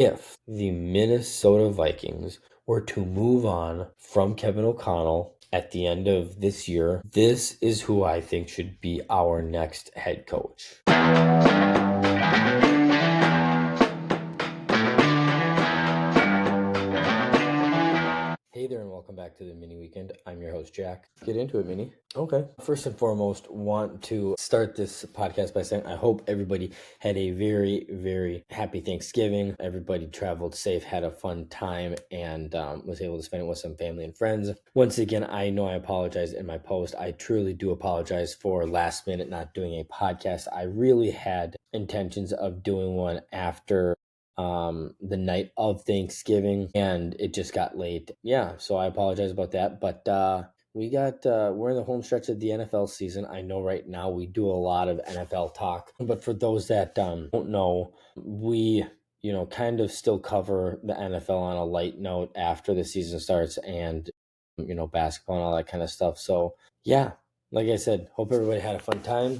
If the Minnesota Vikings were to move on from Kevin O'Connell at the end of this year, this is who I think should be our next head coach. Hey there and welcome back to the Mini Weekend. I'm your host, Jack. Get into it, Mini. Okay. First and foremost, want to start this podcast by saying I hope everybody had a very, very happy Thanksgiving. Everybody traveled safe, had a fun time, and was able to spend it with some family and friends. Once again, I know I apologize in my post. I truly do apologize for last minute not doing a podcast. I really had intentions of doing one after the night of Thanksgiving, and it just got late. Yeah, so I apologize about that. But we're in the home stretch of the NFL season. I know right now we do a lot of NFL talk, but for those that don't know, we kind of still cover the NFL on a light note after the season starts, and basketball and all that kind of stuff. So yeah, like I said, hope everybody had a fun time.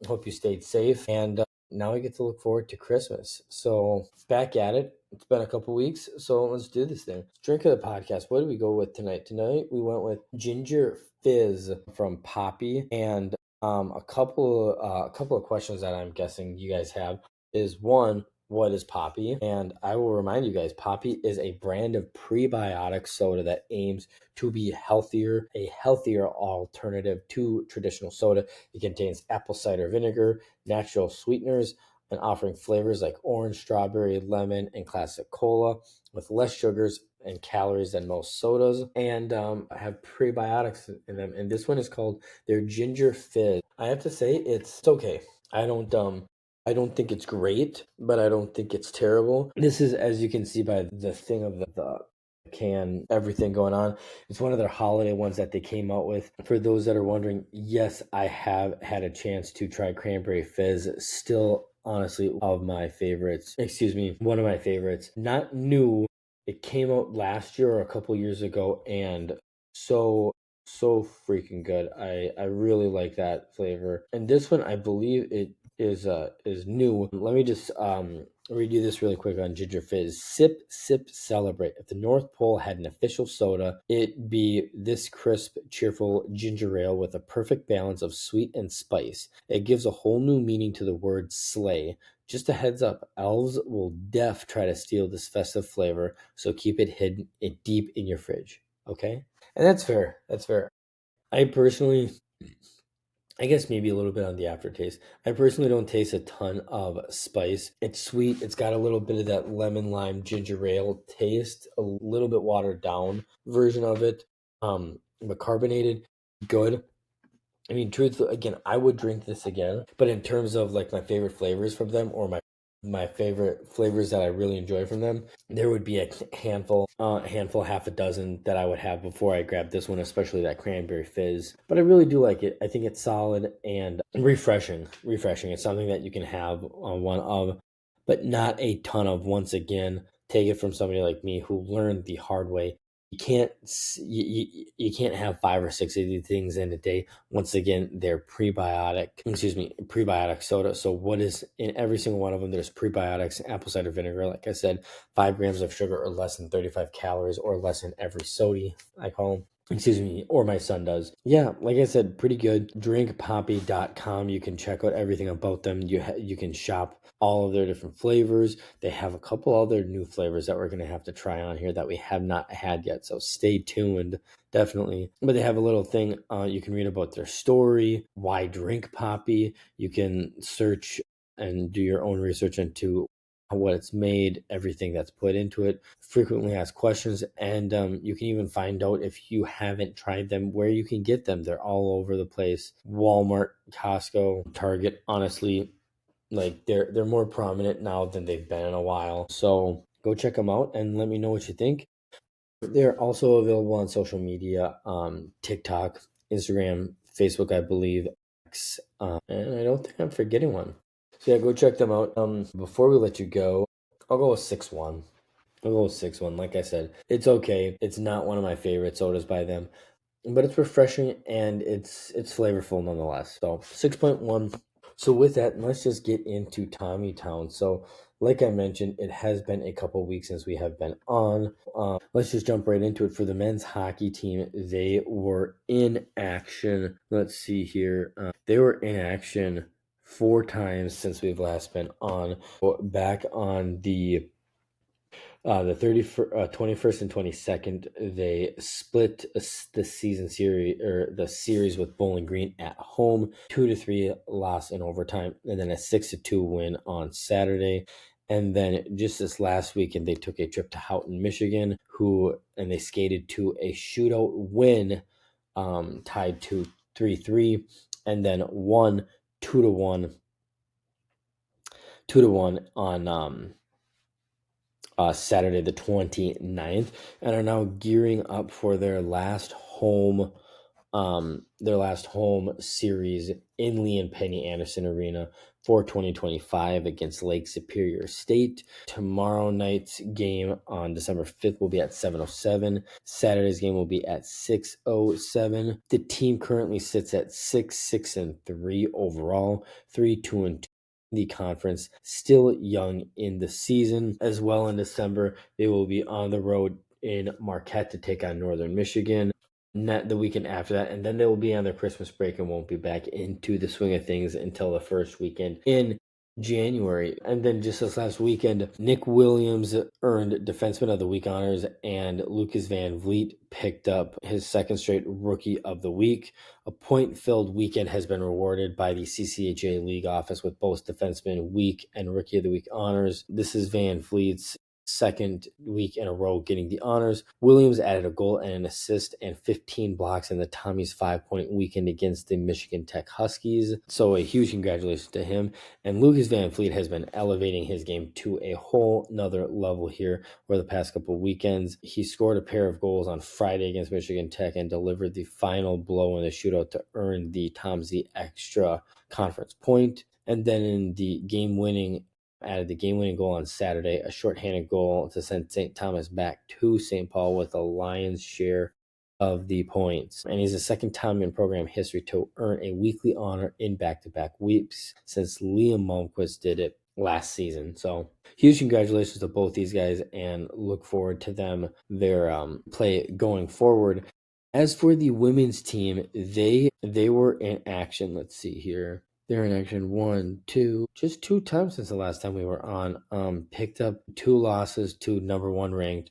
Hope you stayed safe, and now we get to look forward to Christmas. So back at it. It's been a couple weeks, so let's do this thing. Drink of the podcast. What did we go with tonight? Tonight we went with ginger fizz from Poppy, and a couple of questions that I'm guessing you guys have is one, what is Poppy? And I will remind you guys, Poppy is a brand of prebiotic soda that aims to be healthier, a healthier alternative to traditional soda. It contains apple cider vinegar, natural sweeteners, and offering flavors like orange, strawberry, lemon, and classic cola with less sugars and calories than most sodas, and have prebiotics in them. And this one is called their Ginger Fizz. I have to say it's okay. I don't think it's great, but I don't think it's terrible. This is, as you can see by the thing of the can, everything going on. It's one of their holiday ones that they came out with. For those that are wondering, yes, I have had a chance to try Cranberry Fizz. Still, honestly, of my favorites. Excuse me, one of my favorites. Not new. It came out last year or a couple years ago, and so freaking good. I really like that flavor. And this one, I believe it is new. Let me just read you this really quick on Ginger Fizz. Sip, sip, celebrate. If the North Pole had an official soda, it'd be this crisp, cheerful ginger ale with a perfect balance of sweet and spice. It gives a whole new meaning to the word sleigh. Just a heads up, elves will try to steal this festive flavor, so keep it hidden deep in your fridge. Okay? And that's fair. That's fair. I personally, I guess maybe a little bit on the aftertaste. I personally don't taste a ton of spice. It's sweet. It's got a little bit of that lemon lime ginger ale taste, a little bit watered down version of it. But carbonated, good. I mean, truthfully, again, I would drink this again. But in terms of like my favorite flavors from them, or my favorite flavors that I really enjoy from them, there would be a handful, half a dozen that I would have before I grab this one, especially that Cranberry Fizz. But I really do like it. I think it's solid and refreshing. Refreshing. It's something that you can have on one of, but not a ton of. Once again, take it from somebody like me who learned the hard way. You can't have 5 or 6 of these things in a day. Once again, they're prebiotic soda. So what is in every single one of them? There's prebiotics, apple cider vinegar. Like I said, 5 grams of sugar or less than 35 calories or less in every soda, I call them. Excuse me, or my son does. Yeah, like I said, pretty good. Drinkpoppy.com. You can check out everything about them. You can shop all of their different flavors. They have a couple other new flavors that we're going to have to try on here that we have not had yet. So stay tuned, definitely. But they have a little thing you can read about their story, why drink Poppy. You can search and do your own research into what it's made, everything that's put into it, frequently asked questions, and you can even find out if you haven't tried them where you can get them. They're all over the place. Walmart, Costco, Target, honestly, like they're more prominent now than they've been in a while. So go check them out and let me know what you think. They're also available on social media, TikTok, Instagram, Facebook, I believe, X, and I don't think I'm forgetting one. So yeah, go check them out. Before we let you go, I'll go with 6-1. I'll go with 6-1. Like I said, it's okay. It's not one of my favorite sodas by them, but it's refreshing and it's flavorful nonetheless. So 6.1. So with that, let's just get into Tommy Town. So like I mentioned, it has been a couple weeks since we have been on. Let's just jump right into it. For the men's hockey team, they were in action. Let's see here. They were in action 4 times since we've last been on. Back on the 21st and 22nd, they split the season series or the series with Bowling Green at home, 2-3 loss in overtime, and then a 6-2 win on Saturday. And then just this last weekend, they took a trip to Houghton, Michigan, and they skated to a shootout win, tied to 3-3, and then won 2-1, 2-1 on Saturday the 29th, and are now gearing up for their last home series in Lee and Penny Anderson Arena for 2025 against Lake Superior State. Tomorrow night's game on December 5th will be at 7:07. Saturday's game will be at 6:07. The team currently sits at 6-6-3 overall, 3-2-2 the conference, still young in the season. As well, in December, they will be on the road in Marquette to take on Northern Michigan the weekend after that, and then they will be on their Christmas break and won't be back into the swing of things until the first weekend in January. And then just this last weekend, Nick Williams earned Defenseman of the Week honors, and Lucas Van Vliet picked up his second straight Rookie of the Week. A point-filled weekend has been rewarded by the CCHA League office with both Defenseman Week and Rookie of the Week honors. This is Van Vliet's second week in a row getting the honors. Williams added a goal and an assist and 15 blocks in the Tommy's 5-point weekend against the Michigan Tech Huskies. So a huge congratulations to him. And Lucas Van Vliet has been elevating his game to a whole nother level here over the past couple of weekends. He scored a pair of goals on Friday against Michigan Tech and delivered the final blow in the shootout to earn the Tomsey extra conference point. And then in the game-winning added the game-winning goal on Saturday, a shorthanded goal to send St. Thomas back to St. Paul with a lion's share of the points. And he's the second time in program history to earn a weekly honor in back-to-back weeks since Liam Malmquist did it last season. So huge congratulations to both these guys, and look forward to their play going forward. As for the women's team, they were in action. Let's see here. They're in action just 2 times since the last time we were on. Picked up 2 losses to number 1 ranked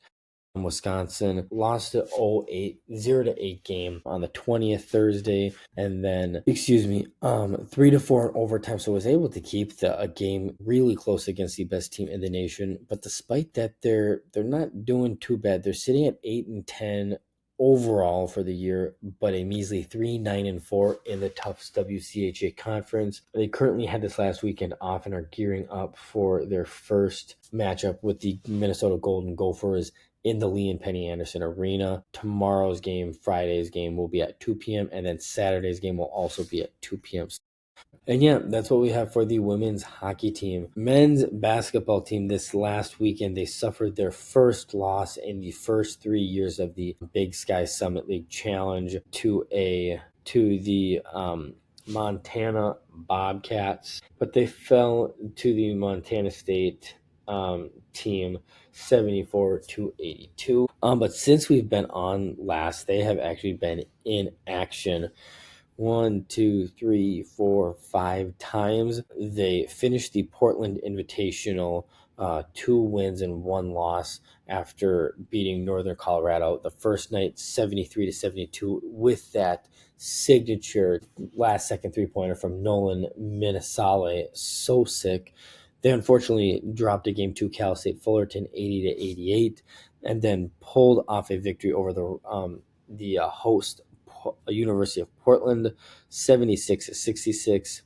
Wisconsin, lost to 0-8 game on the 20th Thursday, and then 3-4 in overtime. So was able to keep a game really close against the best team in the nation. But despite that, they're not doing too bad. They're sitting at 8-10 overall for the year, but a measly 3-9-4 in the Tufts WCHA conference. They currently had this last weekend off and are gearing up for their first matchup with the Minnesota Golden Gophers in the Lee and Penny Anderson Arena. Tomorrow's game, Friday's game, will be at 2 p.m. and then Saturday's game will also be at 2 p.m. And yeah, that's what we have for the women's hockey team. Men's basketball team, this last weekend, they suffered their first loss in the first 3 years of the Big Sky Summit League Challenge to the Montana Bobcats, but they fell to the Montana State team 74-82. But since we've been on last, they have actually been in action 1, 2, 3, 4, 5 times. They finished the Portland Invitational 2 wins and 1 loss after beating Northern Colorado the first night 73-72 with that signature last second 3-pointer from Nolan Minnesale. So sick. They unfortunately dropped a game to Cal State Fullerton 80-88, and then pulled off a victory over the host University of Portland 76-66.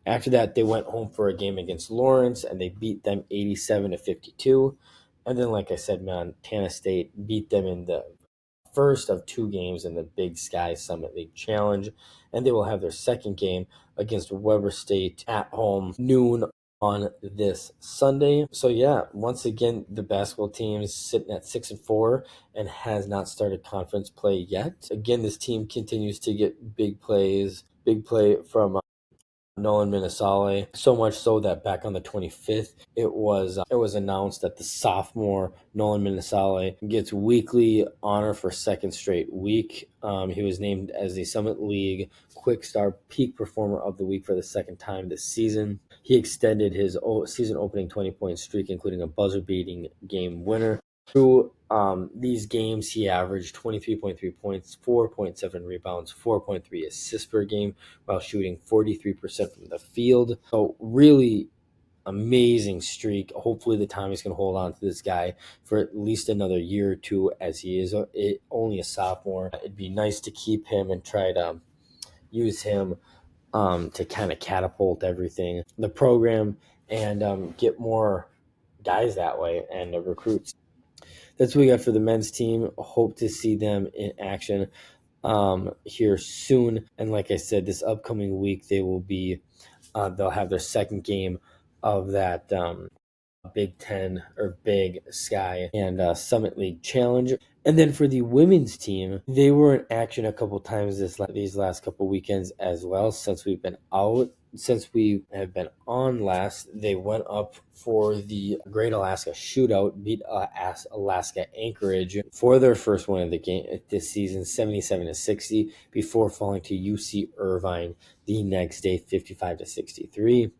After that, they went home for a game against Lawrence, and they beat them 87-52. And then, like I said, Montana State beat them in the first of 2 games in the Big Sky Summit League Challenge, and they will have their second game against Weber State at home noon on this Sunday. So yeah, once again, the basketball team is sitting at 6-4 and has not started conference play yet. Again, this team continues to get big play from Nolan Minnesota, so much so that back on the 25th, it was announced that the sophomore Nolan Minnesota gets weekly honor for second straight week. He was named as the Summit League Quick Start Peak Performer of the Week for the second time this season. He extended his season opening 20-point streak, including a buzzer-beating game winner. Through these games, he averaged 23.3 points, 4.7 rebounds, 4.3 assists per game, while shooting 43% from the field. So really amazing streak. Hopefully the Tommies can hold on to this guy for at least another year or two, as he is only a sophomore. It'd be nice to keep him and try to use him to kind of catapult everything, the program, and get more guys that way and recruits. That's what we got for the men's team. Hope to see them in action here soon. And like I said, this upcoming week they'll have their second game of that Big Ten or Big Sky and Summit League Challenge. And then for the women's team, they were in action a couple times these last couple weekends as well. Since we have been on last, they went up for the Great Alaska Shootout, beat Alaska Anchorage for their first win of the game this season, 77-60, before falling to UC Irvine the next day, 55-63.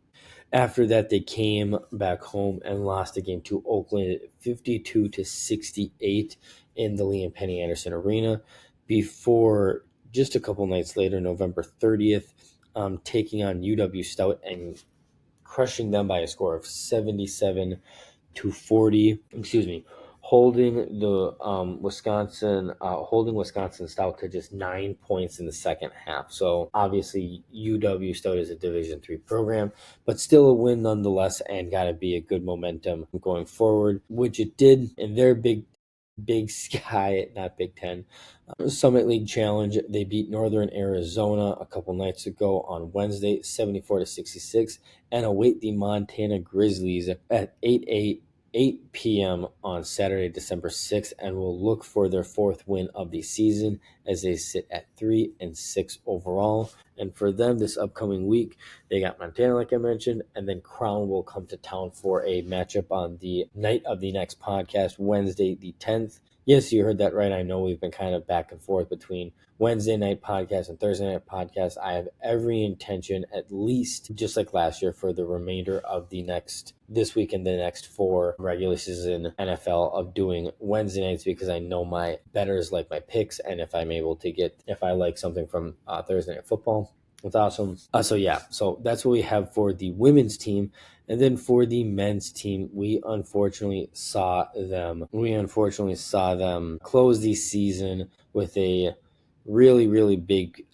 After that, they came back home and lost a game to Oakland, 52-68 in the Liam Penny Anderson Arena, before just a couple nights later, November 30th, taking on UW Stout and crushing them by a score of 77-40. Holding the Wisconsin Stout to just 9 points in the second half. So obviously UW Stout is a Division III program, but still a win nonetheless, and got to be a good momentum going forward, which it did in their Big Sky, not Big Ten, Summit League Challenge. They beat Northern Arizona a couple nights ago on Wednesday, 74-66, and await the Montana Grizzlies at 8 p.m. on Saturday, December 6th, and will look for their fourth win of the season as they sit at 3-6 overall. And for them this upcoming week, they got Montana, like I mentioned, and then Crown will come to town for a matchup on the night of the next podcast, Wednesday the 10th. Yes, you heard that right. I know we've been kind of back and forth between Wednesday night podcast and Thursday night podcast. I have every intention, at least just like last year, for the remainder of this week and the next 4 regular season NFL, of doing Wednesday nights, because I know my bettors like my picks, and if I like something from Thursday night football, it's awesome. So that's what we have for the women's team. And then for the men's team, we unfortunately saw them close the season with a really, really big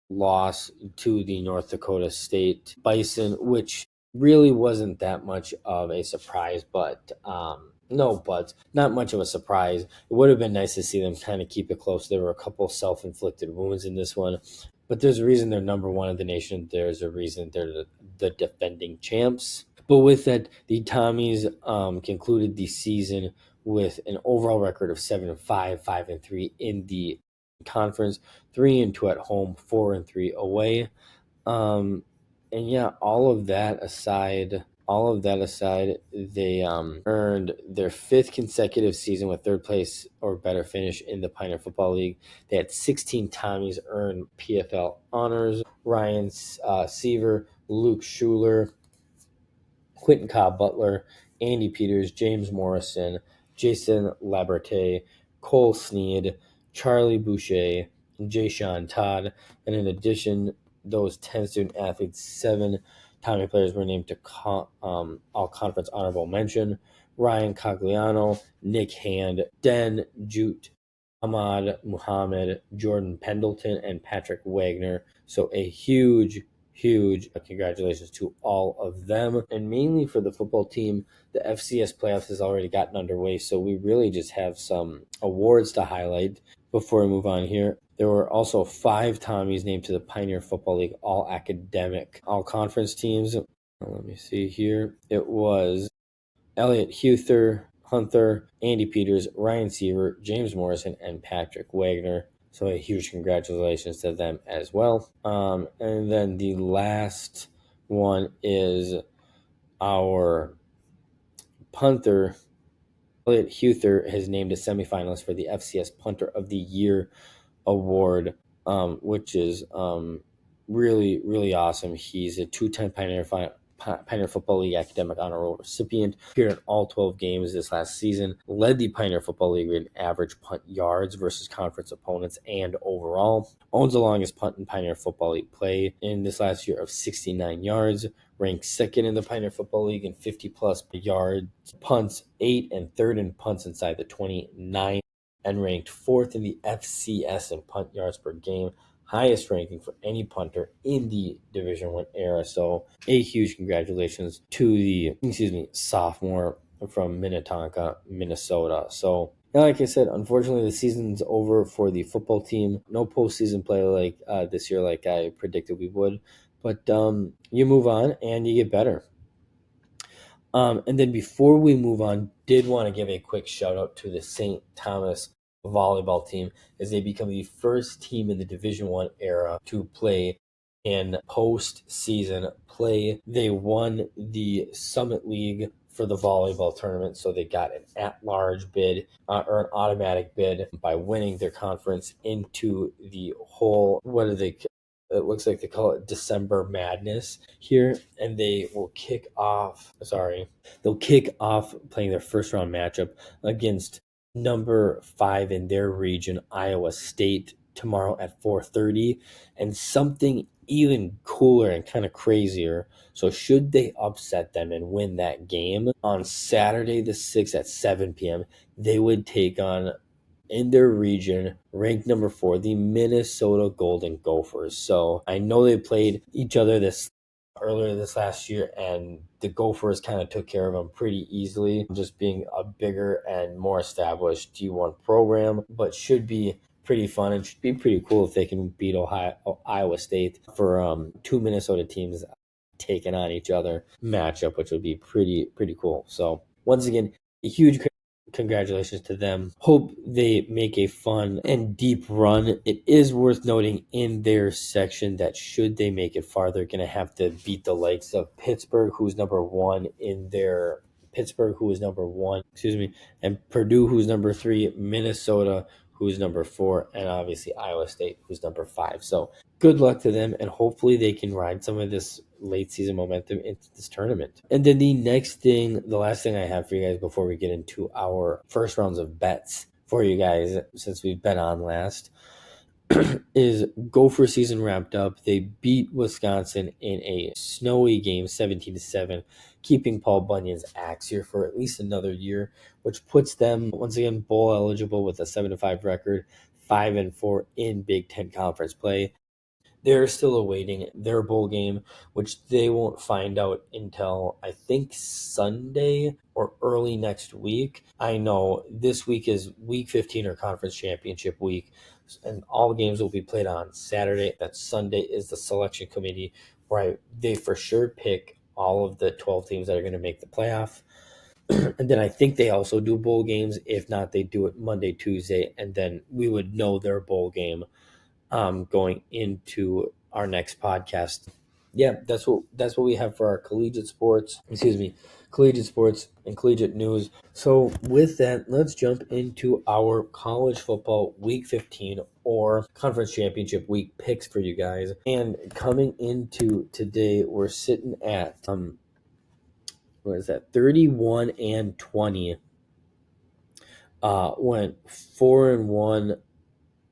loss to the North Dakota State Bison, which really wasn't that much of a surprise, but not much of a surprise. It would have been nice to see them kind of keep it close. There were a couple self-inflicted wounds in this one, but there's a reason they're number one in the nation. There's a reason they're the defending champs. But with that, the Tommies concluded the season with an overall record of 7-5, 5-3 in the conference, 3-2 at home, 4-3 away. And yeah, all of that aside, they earned their 5th consecutive season with 3rd place or better finish in the Pioneer Football League. They had 16 Tommies earn PFL honors. Ryan Seaver, Luke Schuler, Quentin Cobb Butler, Andy Peters, James Morrison, Jason Laberte, Cole Sneed, Charlie Boucher, and Jay Sean Todd. And in addition, those 10 student athletes, 7 Tommy players were named to all-conference honorable mention. Ryan Cogliano, Nick Hand, Den Jute, Ahmad Muhammad, Jordan Pendleton, and Patrick Wagner. So a huge congratulations to all of them. And mainly for the football team, the FCS playoffs has already gotten underway, so we really just have some awards to highlight before we move on here. There were also 5 Tommies named to the Pioneer Football League all-academic, all-conference teams. Let me see here. It was Elliot Hunter, Andy Peters, Ryan Seaver, James Morrison, and Patrick Wagner. So a huge congratulations to them as well. And then the last one is our punter. Elliot Huther has named a semifinalist for the FCS Punter of the Year award, which is really, really awesome. He's a two-time Pioneer Football League Academic Honor Roll recipient, appeared in all 12 games this last season, led the Pioneer Football League in average punt yards versus conference opponents and overall, owns the longest punt in Pioneer Football League play in this last year of 69 yards, ranked second in the Pioneer Football League in 50-plus yards, punts 8 and third in punts inside the 29, and ranked fourth in the FCS in punt yards per game, highest ranking for any punter in the Division I era. So a huge congratulations to the sophomore from Minnetonka, Minnesota. So like I said, unfortunately the season's over for the football team. No postseason play like this year like I predicted we would. But you move on and you get better. And then before we move on, did want to give a quick shout out to the St. Thomas volleyball team as they become the first team in the Division I era to play in postseason play. They won the Summit League for the volleyball tournament, so they got an at-large bid or an automatic bid by winning their conference into the whole, it looks like they call it December Madness here, and they will kick off playing their first round matchup against number 5 in their region, Iowa State, tomorrow at 4:30. And something even cooler and kind of crazier, so should they upset them and win that game on Saturday the 6th at 7 p.m., they would take on, in their region, ranked number 4, the Minnesota Golden Gophers. So I know they played each other earlier this last year, and the Gophers kind of took care of them pretty easily, just being a bigger and more established D1 program, but should be pretty fun and should be pretty cool if they can beat Iowa State for two Minnesota teams taking on each other matchup, which would be pretty cool. So once again, a huge congratulations to them. Hope they make a fun and deep run. It is worth noting in their section that should they make it far, they're going to have to beat the likes of Pittsburgh, who's number 1 in their Pittsburgh, who is number 1, and Purdue, who's number 3, Minnesota, who's number 4, and obviously Iowa State, who's number 5. So good luck to them, and hopefully they can ride some of this late season momentum into this tournament. And then the last thing I have for you guys before we get into our first rounds of bets for you guys, since we've been on last, is Gopher season wrapped up. They beat Wisconsin in a snowy game, 17-7, keeping Paul Bunyan's axe here for at least another year, which puts them once again bowl eligible with a 7-5 record, 5-4 in Big Ten conference play. They're still awaiting their bowl game, which they won't find out until, I think, Sunday or early next week. I know this week is week 15 or conference championship week, and all games will be played on Saturday. That Sunday is the selection committee, where they for sure pick all of the 12 teams that are going to make the playoff. And then I think they also do bowl games. If not, they do it Monday, Tuesday, and then we would know their bowl game going into our next podcast. Yeah, that's what we have for our collegiate sports and collegiate news. So with that, let's jump into our college football week 15 or conference championship week picks for you guys. And coming into today, we're sitting at 31-20. Went 4-1.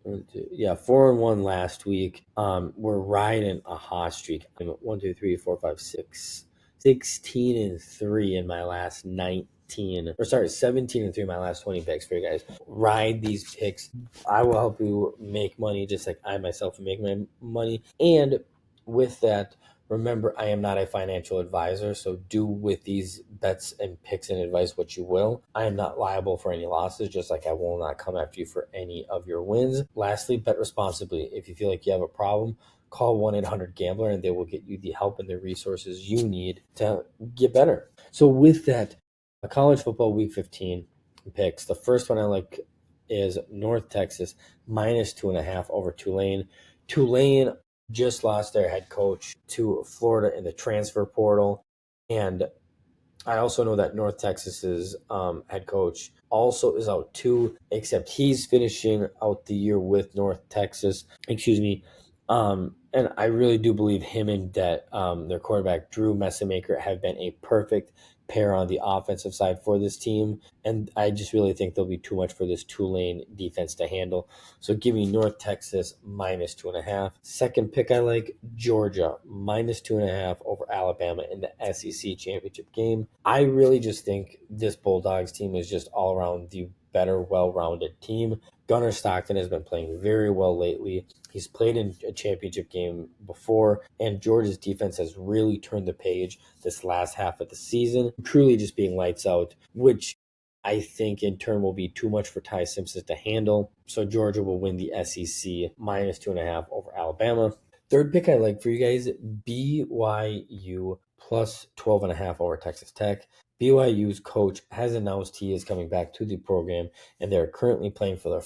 4-1 last week. We're riding a hot streak. I'm at 1, 2, 3, 4, 5, 6, 16-3 in my last 19. 17-3 in my last 20 picks for you guys. Ride these picks. I will help you make money, just like I myself am making my money. And with that, remember, I am not a financial advisor, so do with these bets and picks and advice what you will. I am not liable for any losses, just like I will not come after you for any of your wins. Lastly, bet responsibly. If you feel like you have a problem, call 1-800-GAMBLER and they will get you the help and the resources you need to get better. So with that, a college football week 15 picks. The first one I like is North Texas minus 2.5 over Tulane. Tulane just lost their head coach to Florida in the transfer portal. And I also know that North Texas's head coach also is out too, except he's finishing out the year with North Texas. Excuse me. And I really do believe him and that their quarterback, Drew Messamaker, have been a perfect pair on the offensive side for this team. And I just really think there'll be too much for this Tulane defense to handle. So give me North Texas minus 2.5. Second pick I like, Georgia minus 2.5 over Alabama in the SEC championship game. I really just think this Bulldogs team is just all around the better, well-rounded team. Gunnar Stockton has been playing very well lately. He's played in a championship game before, and Georgia's defense has really turned the page this last half of the season, truly just being lights out, which I think in turn will be too much for Ty Simpson to handle. So Georgia will win the SEC minus 2.5 over Alabama. Third pick I like for you guys, BYU plus 12.5 over Texas Tech. BYU's coach has announced he is coming back to the program, and they're currently playing for their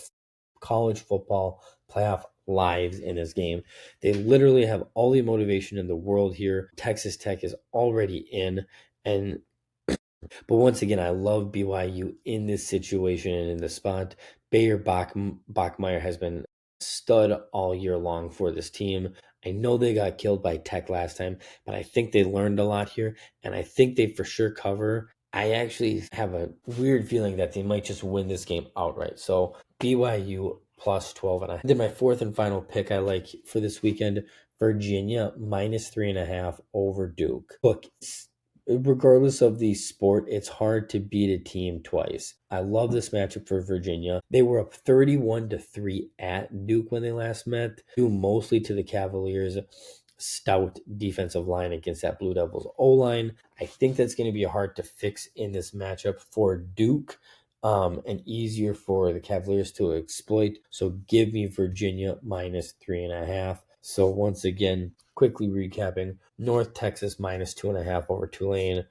college football playoff lives in this game. They literally have all the motivation in the world here. Texas Tech is already in, and but once again, I love BYU in this situation and in this spot. Bayer Bachmeier has been stud all year long for this team. I know they got killed by Tech last time, but I think they learned a lot here, and I think they for sure cover. I actually have a weird feeling that they might just win this game outright. So BYU plus 12.5. Then my fourth and final pick I like for this weekend, Virginia minus 3.5 over Duke. Look, regardless of the sport, it's hard to beat a team twice. I love this matchup for Virginia. They were up 31-3 at Duke when they last met, due mostly to the Cavaliers' stout defensive line against that Blue Devils O-line. I think that's going to be hard to fix in this matchup for Duke. And easier for the Cavaliers to exploit. So give me Virginia minus 3.5. So once again, quickly recapping, North Texas minus 2.5 over Tulane,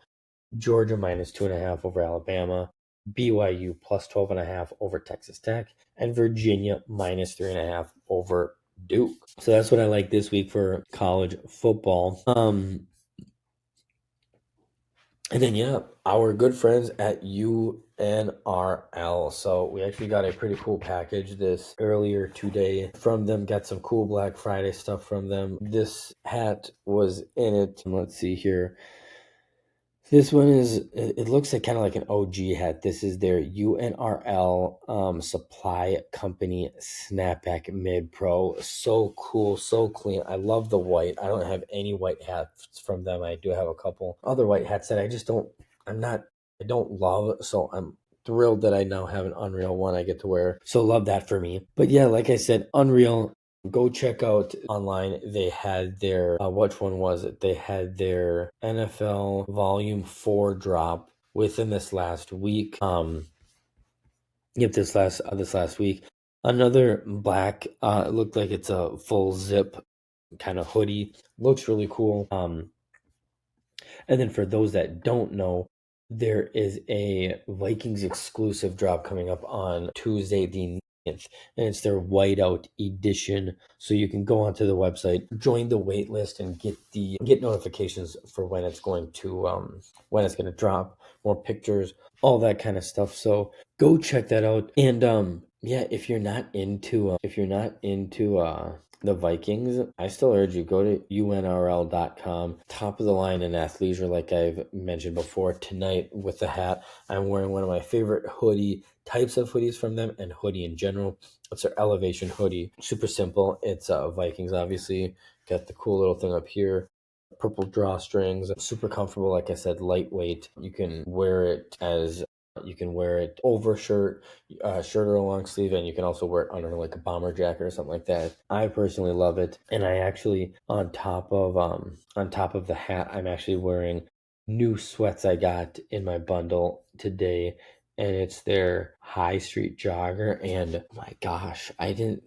Georgia minus 2.5 over Alabama, BYU plus 12.5 over Texas Tech, and Virginia minus 3.5 over Duke. So that's what I like this week for college football. And then, yeah, our good friends at UNRL. So we actually got a pretty cool package this earlier today from them. Got some cool Black Friday stuff from them. This hat was in it. Let's see here. This one it looks like kind of like an OG hat. This is their UNRL Supply Company Snapback Mid Pro. So cool, so clean. I love the white. I don't have any white hats from them. I do have a couple other white hats that I don't love. So I'm thrilled that I now have an Unreal one I get to wear. So love that for me. But yeah, like I said, Unreal. Go check out online. They had their, which one was it? They had their NFL Volume 4 drop within this last week. This last week. Another black, it looked like it's a full zip kind of hoodie. Looks really cool. And then for those that don't know, there is a Vikings exclusive drop coming up on Tuesday the 9th, and it's their whiteout edition. So you can go onto the website, join the wait list, and get notifications for when it's going to drop, more pictures, all that kind of stuff. So go check that out. And yeah, if you're not into the Vikings, I still urge you, go to unrl.com. Top of the line in athleisure, like I've mentioned before. Tonight with the hat, I'm wearing one of my favorite types of hoodies from them, and hoodie in general. It's their Elevation hoodie. Super simple. It's Vikings, obviously. Got the cool little thing up here. Purple drawstrings. Super comfortable, like I said, lightweight. You can wear it over shirt or a long sleeve, and you can also wear it under like a bomber jacket or something like that. I personally love it, and I actually on top of the hat, I'm actually wearing new sweats I got in my bundle today, and it's their High Street jogger. And oh my gosh, I didn't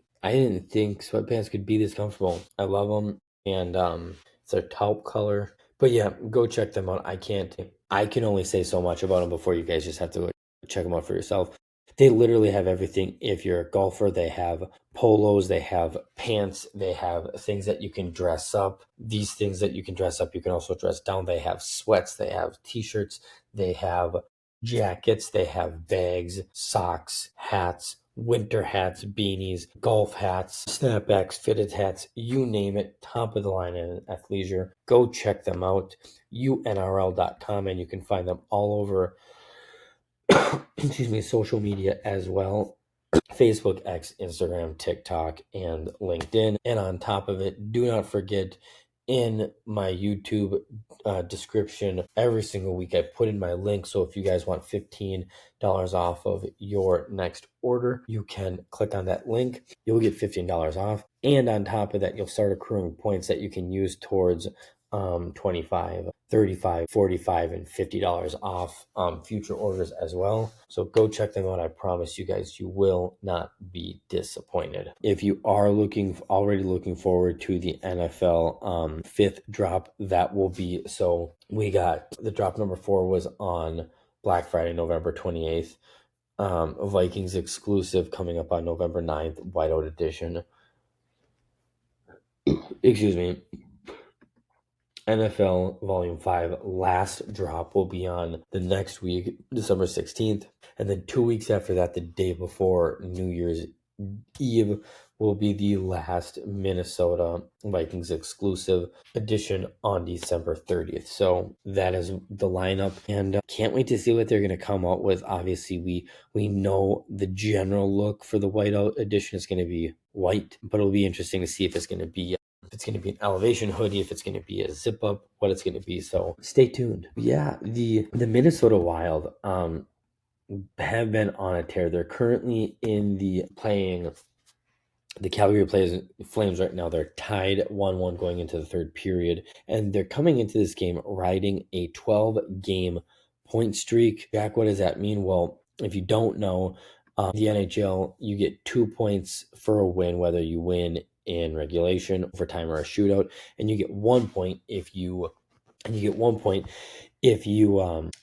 think sweatpants could be this comfortable. I love them, and it's their taupe color. But yeah, go check them out. I can only say so much about them before you guys just have to check them out for yourself. They literally have everything. If you're a golfer, they have polos, they have pants, they have things that you can dress up. These things that you can dress up, you can also dress down. They have sweats, they have t-shirts, they have jackets, they have bags, socks, hats, winter hats, beanies, golf hats, snapbacks, fitted hats, you name it, top of the line in athleisure. Go check them out, unrl.com, and you can find them all over excuse me, social media as well. Facebook, X, Instagram, TikTok, and LinkedIn. And on top of it, do not forget, in my YouTube description, every single week I put in my link. So if you guys want $15 off of your next order, you can click on that link. You'll get $15 off. And on top of that, you'll start accruing points that you can use towards 25, 35, 45, and $50 off future orders as well. So go check them out. I promise you guys, you will not be disappointed. If you are already looking forward to the NFL fifth drop, that will be, so we got the drop number 4 was on Black Friday, November 28th. Vikings exclusive coming up on November 9th, whiteout edition. Excuse me. NFL Volume 5 last drop will be on the next week, December 16th. And then 2 weeks after that, the day before New Year's Eve, will be the last Minnesota Vikings exclusive edition on December 30th. So that is the lineup, and can't wait to see what they're going to come out with. Obviously, we know the general look for the whiteout edition is going to be white, but it'll be interesting to see if it's going to be an elevation hoodie, if it's going to be a zip up, what it's going to be. So stay tuned. Yeah, the Minnesota Wild have been on a tear. They're currently playing the Calgary Flames right now. They're tied 1-1 going into the third period, and they're coming into this game riding a 12-game point streak. Jack, what does that mean? Well, if you don't know, the NHL, you get 2 points for a win, whether you win in regulation, overtime, or a shootout, and you get 1 point if you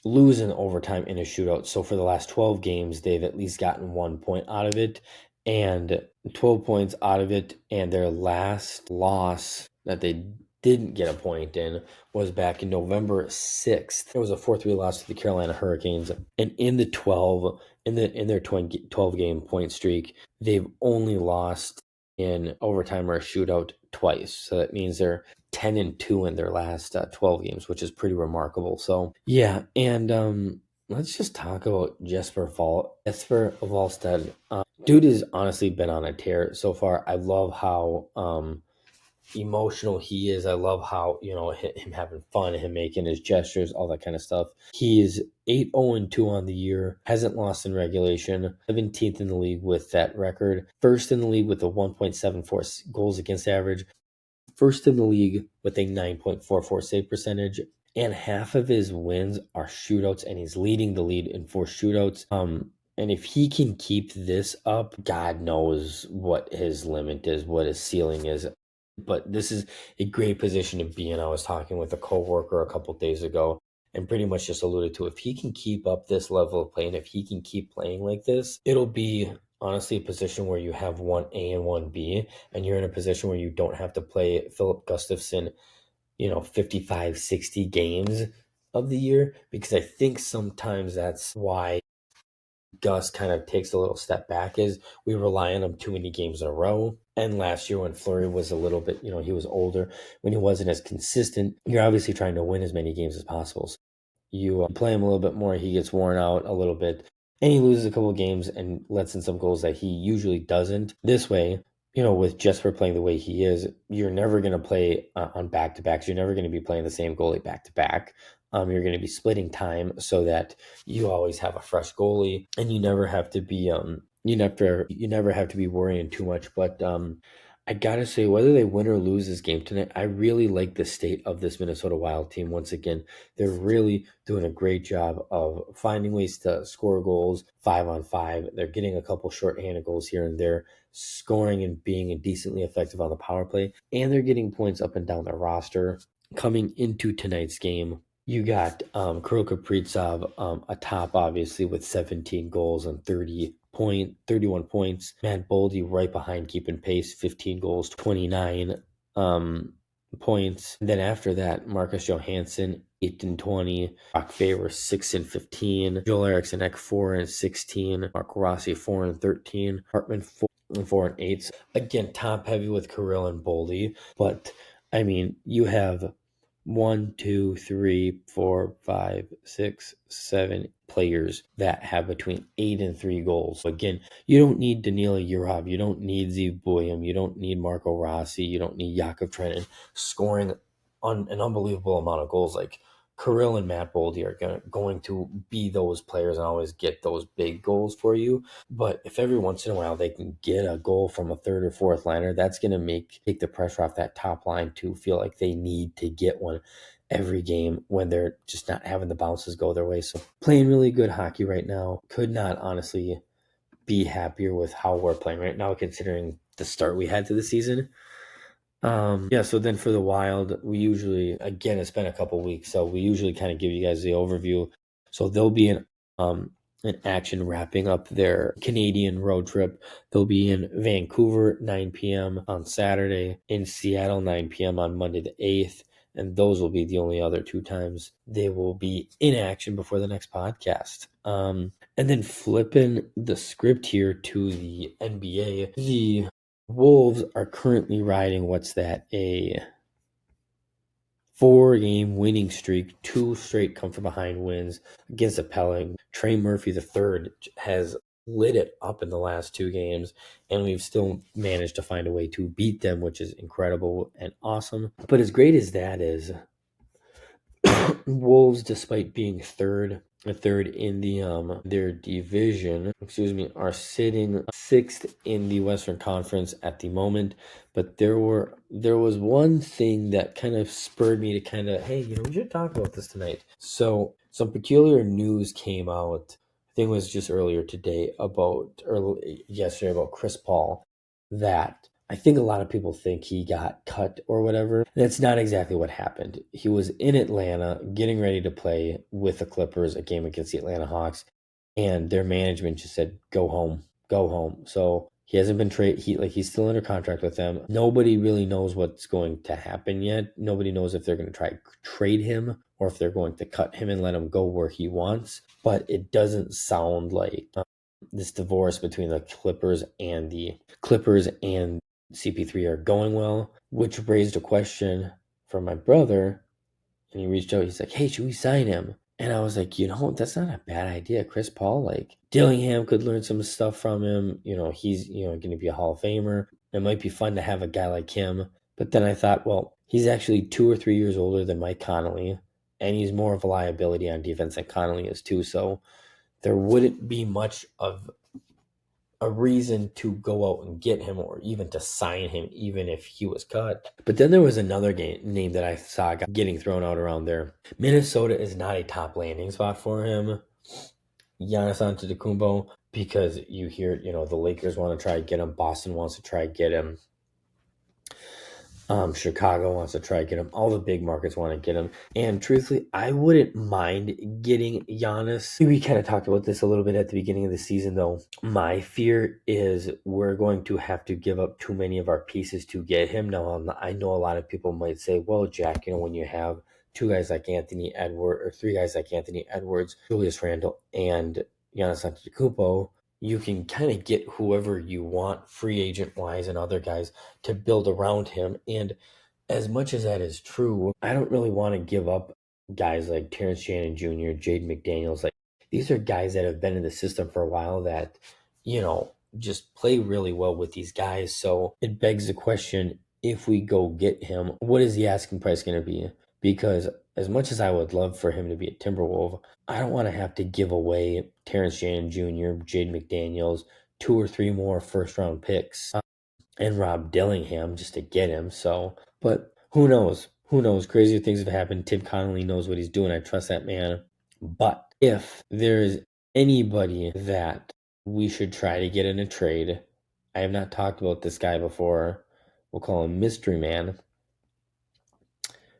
lose in overtime in a shootout. So for the last 12 games, they've at least gotten 1 point out of it, and 12 points out of it. And their last loss that they didn't get a point in was back in November 6th. It was a 4-3 loss to the Carolina Hurricanes. And in their 12-game point streak, they've only lost in overtime or a shootout twice. So that means they're 10-2 in their last 12 games, which is pretty remarkable. So yeah, and let's just talk about Jesper Wallstedt. Dude has honestly been on a tear so far. I love how emotional he is. I love how, him having fun, him making his gestures, all that kind of stuff. He is 8-0-2 on the year, hasn't lost in regulation, 17th in the league with that record, first in the league with a 1.74 goals against average, first in the league with a 9.44 save percentage, and half of his wins are shootouts, and he's leading the lead in 4 shootouts. And if he can keep this up, God knows what his limit is, what his ceiling is. But this is a great position to be in. I was talking with a coworker a couple days ago and pretty much just alluded to, if he can keep up this level of play and if he can keep playing like this, it'll be honestly a position where you have 1A and 1B, and you're in a position where you don't have to play Philip Gustafson 55, 60 games of the year, because I think sometimes that's why Gus kind of takes a little step back, is we rely on him too many games in a row. And last year when Fleury was a little bit, he was older, when he wasn't as consistent, you're obviously trying to win as many games as possible. So you play him a little bit more, he gets worn out a little bit, and he loses a couple of games and lets in some goals that he usually doesn't. This way, with Jesper playing the way he is, you're never going to play on back-to-backs. You're never going to be playing the same goalie back-to-back. You're going to be splitting time so that you always have a fresh goalie, and you never have to be worrying too much. But I gotta say, whether they win or lose this game tonight, I really like the state of this Minnesota Wild team. Once again, they're really doing a great job of finding ways to score goals 5-on-5. They're getting a couple shorthanded goals here and there, scoring and being decently effective on the power play, and they're getting points up and down their roster. Coming into tonight's game, You got Kirill Kaprizov atop, obviously, with 17 goals and 31 points. Matt Boldy right behind, keeping pace, 15 goals, 29 points. And then after that, Marcus Johansson, 8 and 20. Brock Faber, 6 and 15. Joel Eriksson Ek, 4 and 16. Mark Rossi, 4 and 13. Hartman, 4 and 8. Again, top heavy with Kirill and Boldy. But, I mean, you have 1, 2, 3, 4, 5, 6, 7 players that have between 8 and 3 goals. So again, you don't need Danila Yurov, you don't need Zeev Buium, you don't need Marco Rossi, you don't need Yakov Trenin scoring an unbelievable amount of goals. Like Kirill and Matt Boldy are going to be those players and always get those big goals for you. But if every once in a while they can get a goal from a third or fourth liner, that's going to take the pressure off that top line to feel like they need to get one every game when they're just not having the bounces go their way. So playing really good hockey right now. Could not honestly be happier with how we're playing right now, considering the start we had to the season. So then for the Wild, we usually, again, it's been a couple weeks, so we usually kind of give you guys the overview. So they'll be in action wrapping up their Canadian road trip. They'll be in Vancouver 9 p.m. on Saturday, in Seattle 9 p.m. on Monday the 8th, and those will be the only other 2 times they will be in action before the next podcast. And then flipping the script here to the NBA, the Wolves are currently riding, a 4-game winning streak, 2 straight come from behind wins against the Pelicans. Trey Murphy III has lit it up in the last 2 games, and we've still managed to find a way to beat them, which is incredible and awesome. But as great as that is, Wolves, despite being third in their division, are sitting 6th in the Western Conference at the moment. But there was one thing that kind of spurred me to hey, we should talk about this tonight. So some peculiar news came out. I think it was just yesterday about Chris Paul, that I think a lot of people think he got cut or whatever. That's not exactly what happened. He was in Atlanta getting ready to play with the Clippers, a game against the Atlanta Hawks, and their management just said, go home, go home. So he hasn't been traded. He's still under contract with them. Nobody really knows what's going to happen yet. Nobody knows if they're going to try to trade him or if they're going to cut him and let him go where he wants. But it doesn't sound like this divorce between the Clippers and CP3 are going well, which raised a question from my brother. And he reached out. He's like, hey, should we sign him? And I was like, that's not a bad idea. Chris Paul, Dillingham could learn some stuff from him. He's, going to be a Hall of Famer. It might be fun to have a guy like him. But then I thought, well, he's actually 2 or 3 years older than Mike Conley, and he's more of a liability on defense than Conley is too. So there wouldn't be much of a reason to go out and get him or even to sign him, even if he was cut. But then there was another name that I saw getting thrown out around there. Minnesota is not a top landing spot for him, Giannis Antetokounmpo, because you hear, the Lakers want to try to get him, Boston wants to try to get him, Chicago wants to try to get him. All the big markets want to get him. And truthfully, I wouldn't mind getting Giannis. We kind of talked about this a little bit at the beginning of the season, though. My fear is we're going to have to give up too many of our pieces to get him. Now, I know a lot of people might say, well, Jack, when you have 2 guys like Anthony Edwards, or 3 guys like Anthony Edwards, Julius Randle, and Giannis Antetokounmpo, you can kind of get whoever you want free agent wise and other guys to build around him. And as much as that is true, I don't really want to give up guys like Terrence Shannon Jr., Jaden McDaniels. These are guys that have been in the system for a while that, just play really well with these guys. So it begs the question, if we go get him, what is the asking price going to be? Because as much as I would love for him to be a Timberwolf, I don't want to have to give away Terrence Shannon Jr., Jaden McDaniels, 2 or 3 more first-round picks, and Rob Dillingham just to get him. So, but who knows? Who knows? Crazier things have happened. Tim Connolly knows what he's doing. I trust that man. But if there's anybody that we should try to get in a trade, I have not talked about this guy before. We'll call him Mystery Man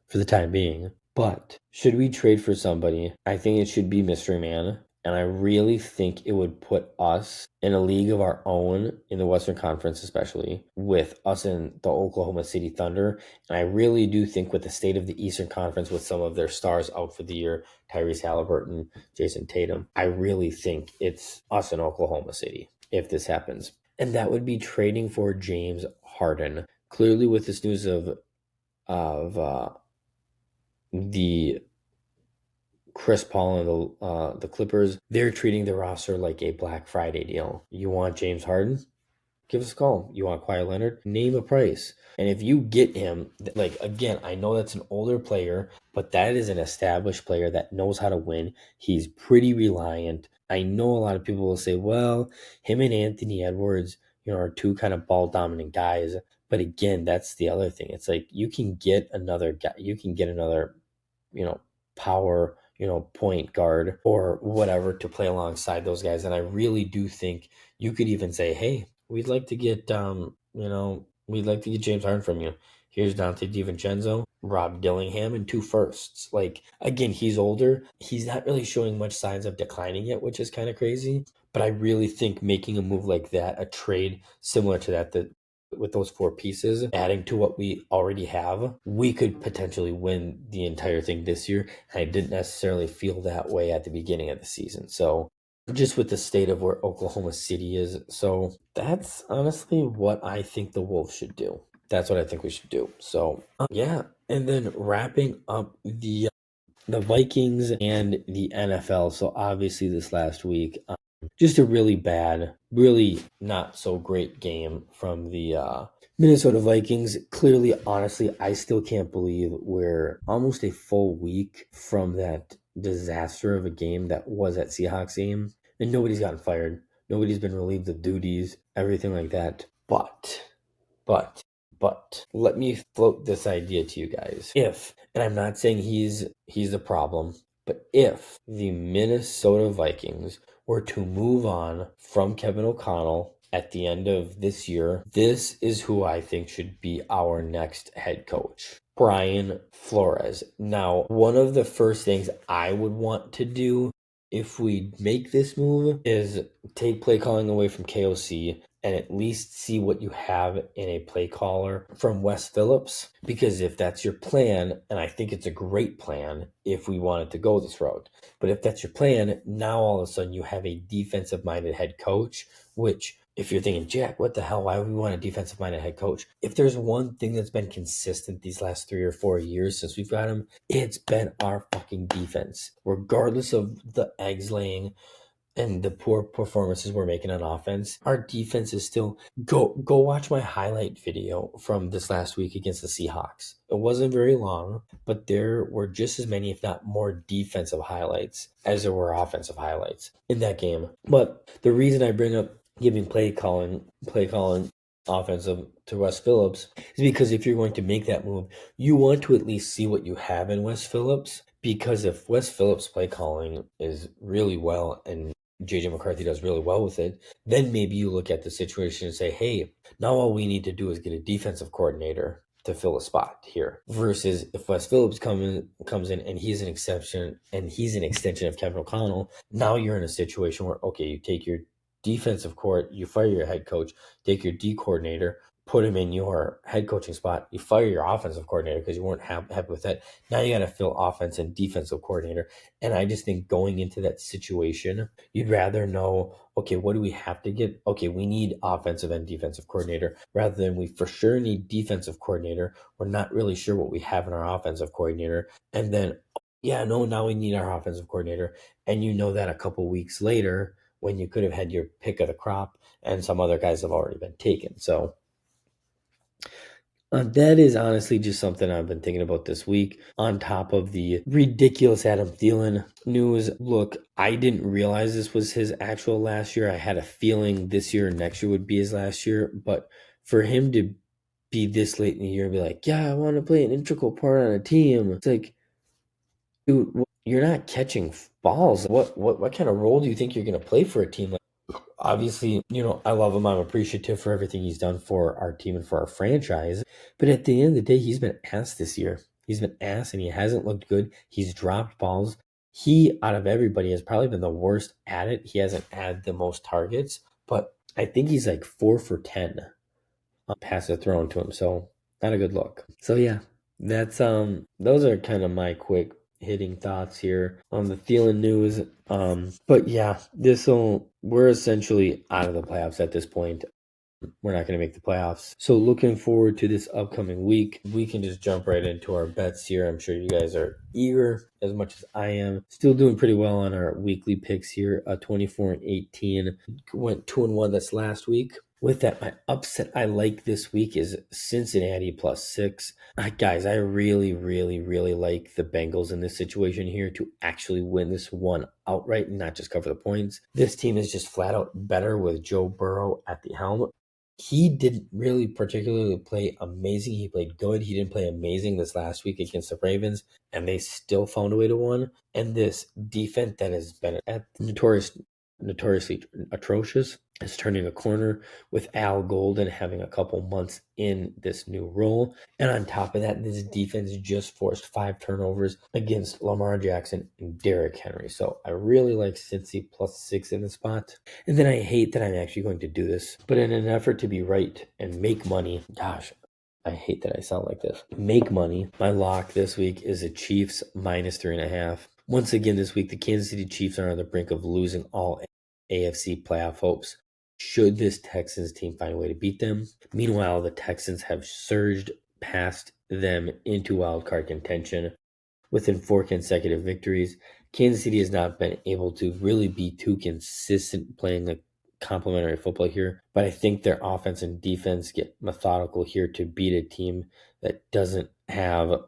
for the time being. But should we trade for somebody? I think it should be Mystery Man. And I really think it would put us in a league of our own in the Western Conference, especially with us in the Oklahoma City Thunder. And I really do think with the state of the Eastern Conference, with some of their stars out for the year, Tyrese Halliburton, Jason Tatum, I really think it's us in Oklahoma City if this happens. And that would be trading for James Harden. Clearly, with this news of the Chris Paul and the Clippers, they're treating the roster like a Black Friday deal. You want James Harden? Give us a call. You want Kawhi Leonard? Name a price. And if you get him, like, again, I know that's an older player, but that is an established player that knows how to win. He's pretty reliant. I know a lot of people will say, well, him and Anthony Edwards, are two kind of ball dominant guys. But again, that's the other thing. It's like you can get another guy, you can get another, power, point guard or whatever to play alongside those guys. And I really do think you could even say, hey, we'd like to get James Harden from you. Here's Dante DiVincenzo, Rob Dillingham, and 2 firsts. Like, again, he's older. He's not really showing much signs of declining yet, which is kind of crazy. But I really think making a move like that, a trade similar to that with those 4 pieces, adding to what we already have, we could potentially win the entire thing this year. And I didn't necessarily feel that way at the beginning of the season. So just with the state of where Oklahoma City is. So that's honestly what I think the Wolves should do. That's what I think we should do. So yeah. And then wrapping up the Vikings and the NFL. So obviously this last week, just a really bad, really not so great game from the Minnesota Vikings. Clearly, honestly, I still can't believe we're almost a full week from that disaster of a game that was that Seahawks game. And nobody's gotten fired. Nobody's been relieved of duties, everything like that. But let me float this idea to you guys. If, and I'm not saying he's the problem, but if the Minnesota Vikings were to move on from Kevin O'Connell at the end of this year, this is who I think should be our next head coach. Brian Flores. Now, one of the first things I would want to do if we make this move is take play calling away from KOC and at least see what you have in a play caller from Wes Phillips. Because if that's your plan, and I think it's a great plan if we wanted to go this route, but if that's your plan, now all of a sudden you have a defensive-minded head coach, which if you're thinking, Jack, what the hell, why would we want a defensive-minded head coach? If there's one thing that's been consistent these last 3 or 4 years since we've got him, it's been our fucking defense. Regardless of the eggs laying and the poor performances we're making on offense, our defense is still go watch my highlight video from this last week against the Seahawks. It wasn't very long, but there were just as many, if not more, defensive highlights as there were offensive highlights in that game. But the reason I bring up giving play calling offensive to Wes Phillips is because if you're going to make that move, you want to at least see what you have in Wes Phillips. Because if Wes Phillips play calling is really well and JJ McCarthy does really well with it, then maybe you look at the situation and say, hey, now all we need to do is get a defensive coordinator to fill a spot here. Versus if Wes Phillips comes in and he's an exception and he's an extension of Kevin O'Connell, now you're in a situation where, okay, you take your defensive court, you fire your head coach, take your D coordinator, put him in your head coaching spot, you fire your offensive coordinator because you weren't happy with that. Now you got to fill offense and defensive coordinator. And I just think going into that situation, you'd rather know, okay, what do we have to get? Okay, we need offensive and defensive coordinator rather than we for sure need defensive coordinator. We're not really sure what we have in our offensive coordinator. And then, yeah, no, now we need our offensive coordinator. And you know that a couple weeks later when you could have had your pick of the crop and some other guys have already been taken. So that is honestly just something I've been thinking about this week on top of the ridiculous Adam Thielen news. Look, I didn't realize this was his actual last year. I had a feeling this year and next year would be his last year, but for him to be this late in the year and be like, yeah, I want to play an integral part on a team. It's like, dude, you're not catching balls. What kind of role do you think you're going to play for a team? Like, obviously, I love him. I'm appreciative for everything he's done for our team and for our franchise. But at the end of the day, he's been asked this year. He's been ass and he hasn't looked good. He's dropped balls. He, out of everybody, has probably been the worst at it. He hasn't had the most targets, but I think he's like 4 for 10 passes thrown to him. So not a good look. So yeah, that's those are kind of my quick hitting thoughts here on the Thielen news. But yeah, we're essentially out of the playoffs at this point. We're not going to make the playoffs. So looking forward to this upcoming week. We can just jump right into our bets here. I'm sure you guys are eager as much as I am. Still doing pretty well on our weekly picks here. 24-18. Went 2-1 this last week. With that, my upset I like this week is Cincinnati +6. Guys, I really, really, really like the Bengals in this situation here to actually win this one outright and not just cover the points. This team is just flat out better with Joe Burrow at the helm. He didn't really particularly play amazing. He played good. He didn't play amazing this last week against the Ravens, and they still found a way to win. And this defense that has been notoriously atrocious is turning a corner with Al Golden having a couple months in this new role. And on top of that, this defense just forced 5 turnovers against Lamar Jackson and Derrick Henry. So I really like Cincy +6 in the spot. And then I hate that I'm actually going to do this, but in an effort to be right and make money, gosh, I hate that I sound like this. Make money. My lock this week is the Chiefs -3.5. Once again this week, the Kansas City Chiefs are on the brink of losing all AFC playoff hopes should this Texans team find a way to beat them. Meanwhile, the Texans have surged past them into wildcard contention within 4 consecutive victories. Kansas City has not been able to really be too consistent playing a complementary football here, but I think their offense and defense get methodical here to beat a team that doesn't have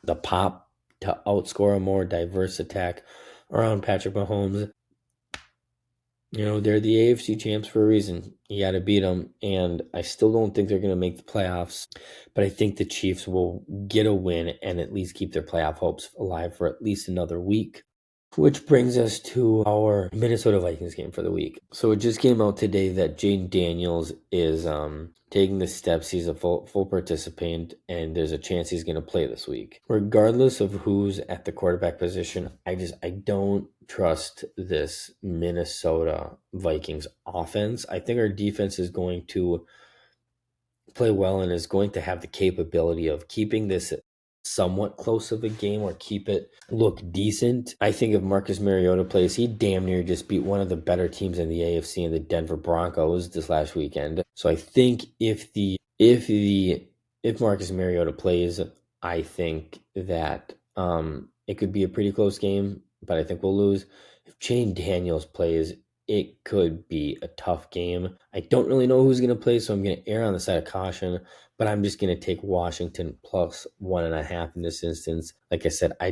the pop to outscore a more diverse attack around Patrick Mahomes. They're the AFC champs for a reason. You got to beat them, and I still don't think they're going to make the playoffs, but I think the Chiefs will get a win and at least keep their playoff hopes alive for at least another week. Which brings us to our Minnesota Vikings game for the week. So it just came out today that Jaden Daniels is taking the steps. He's a full participant, and there's a chance he's going to play this week. Regardless of who's at the quarterback position, I don't trust this Minnesota Vikings offense. I think our defense is going to play well and is going to have the capability of keeping this somewhat close of a game or keep it look decent. I think if Marcus Mariota plays, he damn near just beat one of the better teams in the AFC in the Denver Broncos this last weekend. So I think if Marcus Mariota plays, I think that it could be a pretty close game, but I think we'll lose. If Jane Daniels plays, it could be a tough game. I don't really know who's going to play, so I'm going to err on the side of caution, but I'm just going to take Washington +1.5 in this instance. Like I said, I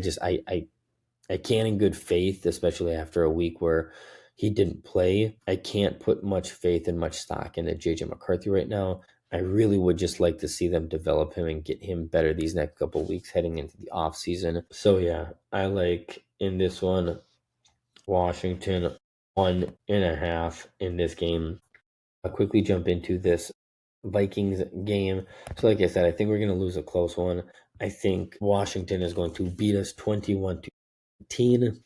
can't in good faith, especially after a week where he didn't play. I can't put much faith and much stock into JJ McCarthy right now. I really would just like to see them develop him and get him better these next couple of weeks heading into the offseason. So yeah, I like in this one, Washington 1.5 in this game. I'll quickly jump into this Vikings game. So like I said, I think we're going to lose a close one. I think Washington is going to beat us 21-18.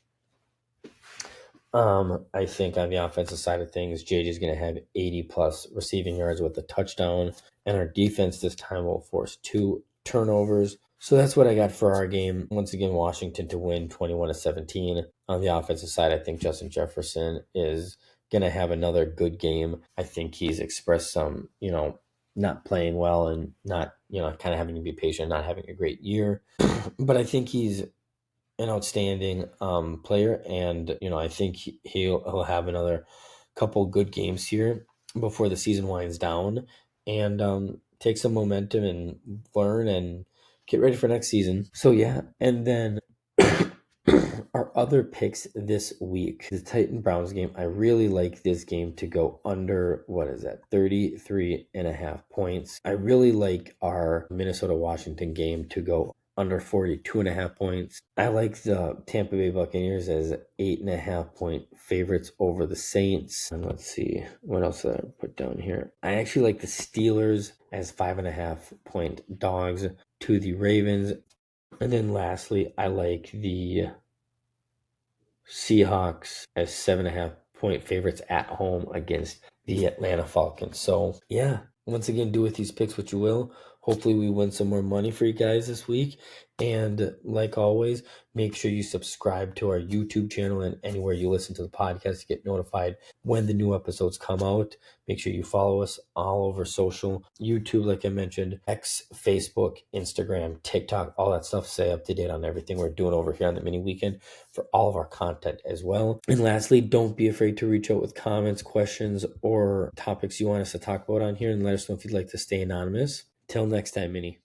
I think on the offensive side of things, JJ is going to have 80+ receiving yards with a touchdown, and our defense this time will force 2 turnovers. So that's what I got for our game. Once again, Washington to win 21-17. On the offensive side, I think Justin Jefferson is going to have another good game. I think he's expressed some, not playing well and not, kind of having to be patient, not having a great year. But I think he's an outstanding player, and I think he'll have another couple good games here before the season winds down, and take some momentum and learn and get ready for next season. So yeah, and then our other picks this week, the Titan Browns game. I really like this game to go under 33.5 points. I really like our Minnesota Washington game to go under 42.5 points. I like the Tampa Bay Buccaneers as 8.5-point favorites over the Saints. And let's see, what else did I put down here? I actually like the Steelers as 5.5-point dogs to the Ravens. And then lastly, I like the Seahawks as 7.5-point favorites at home against the Atlanta Falcons. So yeah, once again, do with these picks what you will. Hopefully we win some more money for you guys this week. And like always, make sure you subscribe to our YouTube channel and anywhere you listen to the podcast to get notified when the new episodes come out. Make sure you follow us all over social. YouTube, like I mentioned, X, Facebook, Instagram, TikTok, all that stuff. Stay up to date on everything we're doing over here on the mini weekend for all of our content as well. And lastly, don't be afraid to reach out with comments, questions, or topics you want us to talk about on here, and let us know if you'd like to stay anonymous. Till next time, Mini.